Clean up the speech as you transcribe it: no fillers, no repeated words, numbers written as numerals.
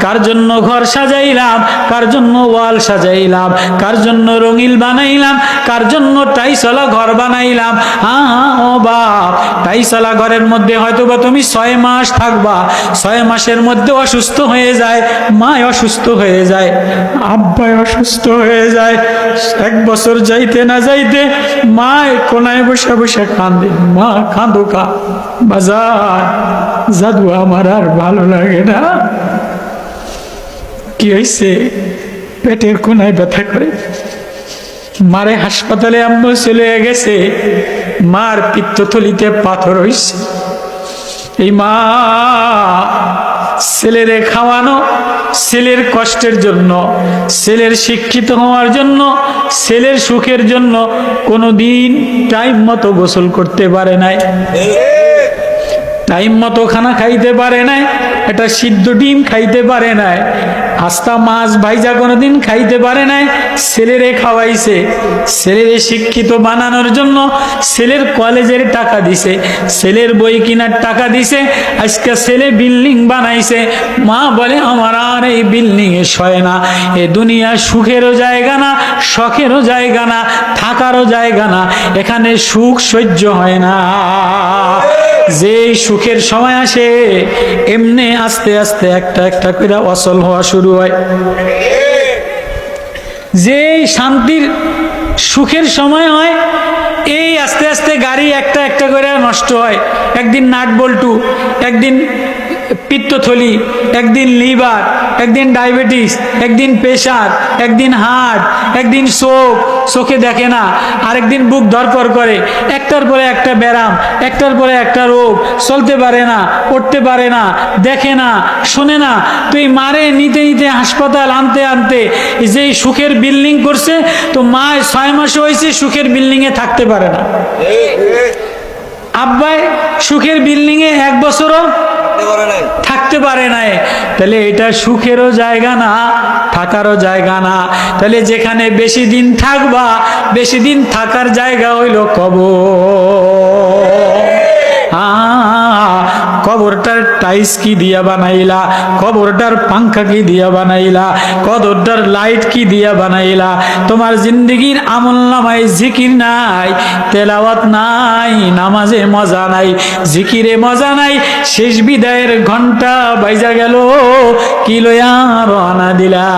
কার জন্য ঘর সাজাইলাম, কার জন্য ওয়াল সাজাইলাম, কার জন্য রঙিল বানাইলাম, কার জন্য টাইসলা ঘর বানাইলাম। ও বাপ, টাইসলা ঘরের মধ্যে হয়তো বা তুমি 6 মাস থাকবা, 6 মাসের মধ্যে অসুস্থ হয়ে যায়, মা অসুস্থ হয়ে যায়, আব্বাই অসুস্থ হয়ে যায়। 1 বছর যাইতে না যাইতে মা কোনায় বসে বসে কান্দে, মা কাঁদো কা বাজার, জাদু আমার আর ভালো লাগে না। কি হয়েছে? পেটের কোনায় ব্যথা করে। মারে হাসপাতালে আম্মু চলে গেছে, মার পিত্তথলিতে পাথর হয়েছে। এই মা ছেলেরে খাওয়ানো, ছেলের কষ্টের জন্য, ছেলের শিক্ষিত হওয়ার জন্য, ছেলের সুখের জন্য কোনোদিন টাইম মতো গোসল করতে পারে নাই, টাইম মতো খানা খাইতে পারে নাই, এটা সিদ্ধ ডিম খাইতে পারে নাই, আস্তা মাছ ভাইজা কোনোদিন খাইতে পারে নাই। ছেলেরে খাওয়াইছে, ছেলেরে শিক্ষিত বানানোর জন্য ছেলের কলেজের টাকা দিছে, ছেলের বই কেনার টাকা দিছে, আজকে ছেলে বিল্ডিং বানাইছে। মা বলে আমার আর এই বিল্ডিং এ সয় না, এ দুনিয়া সুখেরও জায়গা না, শখেরও জায়গা না, থাকারও জায়গা না, এখানে সুখ সহ্য হয় না। যে সুখের সময় আসে এমনি আস্তে আস্তে একটা একটা করে অচল হওয়া শুরু হয়। যে শান্তির সুখের সময় হয় এই আস্তে আস্তে গাড়ি একটা একটা করে নষ্ট হয়। একদিন নাট বল্টু, একদিন পিত্তথলি, একদিন লিভার, একদিন ডায়াবেটিস, একদিন প্রেশার, একদিন হার্ট, একদিন চোখ, চোখে দেখে না, আরেকদিন বুক ধরপর করে, একটার পরে একটা ব্যারাম, একটার পরে একটা রোগ, চলতে পারে না, উঠতে পারে না, দেখে না, শোনে না। তুই মারে নিতে নিতে হাসপাতাল আনতে আনতে যেই সুখের বিল্ডিং করছে, তো মা 6 মাস হয়েছে সুখের বিল্ডিং এ থাকতে পারে না। আব্বাই সুখের বিল্ডিং এ 1 বছরও থাকতে পারে নাই। তাহলে এটা সুখেরও জায়গা না, থাকারও জায়গা না। তাহলে যেখানে বেশি দিন থাকবা, বেশি দিন থাকার জায়গা হইল কবর। কবরটার টাইস কি দিয়া বানাইলা, কবরটার পাঙ্খা কি দিয়া বানাইলা, কবরটার লাইট কি দিয়া বানাইলা। তোমার জিন্দগির আমল নামায় জিকির নাই, তেলাওয়াত নাই, নামাজে মজা নাই, জিকিরে মজা নাই। শেষ বিদায়ের ঘন্টা বাইজা গেল, কি লইয়া রওনা দিলা।